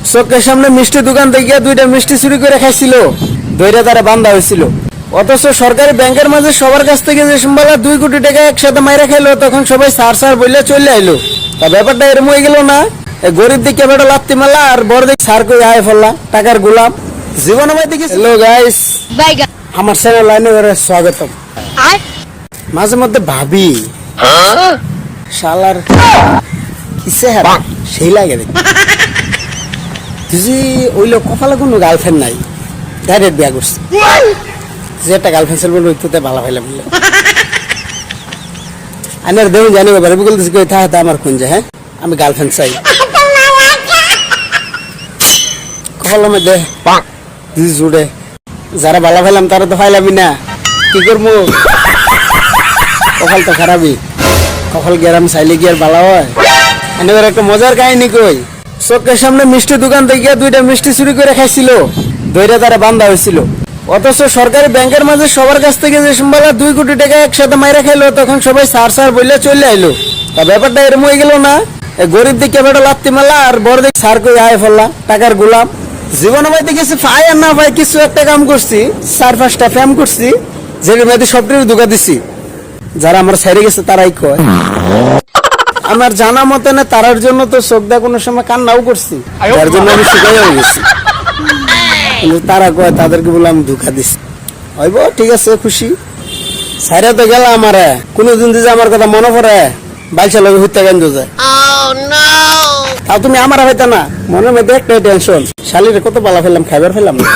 চোখের সামনে মিষ্টি দোকান থেকে দুইটা মিষ্টি চুরি করে খাইছিল, ধৈর্য তারা বান্ধা হয়েছিল। অথচ সরকারি ব্যাংকের মাঝে সবার কাছ থেকে যে সম্বালা 2 কোটি টাকা একসাথে মাইরা খাইলো, তখন সবাই সার সার বললে চলে আইলো। তা ব্যাপারটা এরম হয়ে গেল না? গরিব দিকে বেটা লাত্তি মারলা আর বড় দিকে সার করে আয় ফেললা, টাকার গোলাম জীবন। হ্যালো গাইস, আমার চ্যানেল লাইনে স্বাগতম। মাঝে মধ্যে ভাবি শালার কিসে হারা সেই লাগে দেখ, ওইলো কপালে কোনো গার্লফ্রেন্ড নাই, ডাইরেক্ট বিয়া করছে। যে একটা গার্লফ্রেন্ড ছিল ওইতে ভালো ভাইলাম বললে আনার দেহ জানি এবার বলতেছি কই থাকতে আমার কোন যে, হ্যাঁ আমি গার্লফ্রেন্ড চাই। কপাল মধ্যে জুড়ে যারা ভালো ভাইলাম তারা তো ফাইলামই না, কি করবো? কপাল তো খারাপই, কপাল গেরাম চাইলে কি আর ভালো হয়? এবার একটা মজার কাহিনী কই। চোখের সামনে মিষ্টি দোকান থেকে দুইটা মিষ্টি চুরি করে খাইছিল, ধৈর্য তারা বান্ধা হয়েছিল। অথচ সরকারি ব্যাংকের মাঝে সবার কাছ থেকে যে সম্বালা 2 কোটি টাকা একসাথে মাইরা খাইলো, তখন সবাই সার সার বললে চলে আইলো। তা ব্যাপারটা এরম হয়ে গেল না? গরিব দিকে বেটা লাত্তি মারলা আর বড় দিকে সার করে আয় ফেললা, টাকার গোলাম জীবনে বাইতে গেছে। পাই আর না পাই কিছু একটা কাম করছি, 4-5টা ফ্যাম করছি, যে মেয়েদের সবটির ধোকা দিছি। যারা আমার ছেড়ে গেছে তারাই কয়, আমার জানা মতে না তারার জন্য তো চোখদা কোনো সময় কান্নাও করছি, যার জন্য আমি শিখাইও গেছি। কিন্তু তারা কয় তাদেরকে বলে আমি ধোকা দিছি। হইব ঠিক আছে, খুশি সাইরা তো গেল। আমার কোনদিন যে আমার কথা মনে পড়ে বাইশা লগে হইতে গেল যায়, তাও তুমি আমার হইতা না। মনের মধ্যে একটাই টেনশন, শালিরে কত পালা ফেললাম, খাইবার ফেললাম না।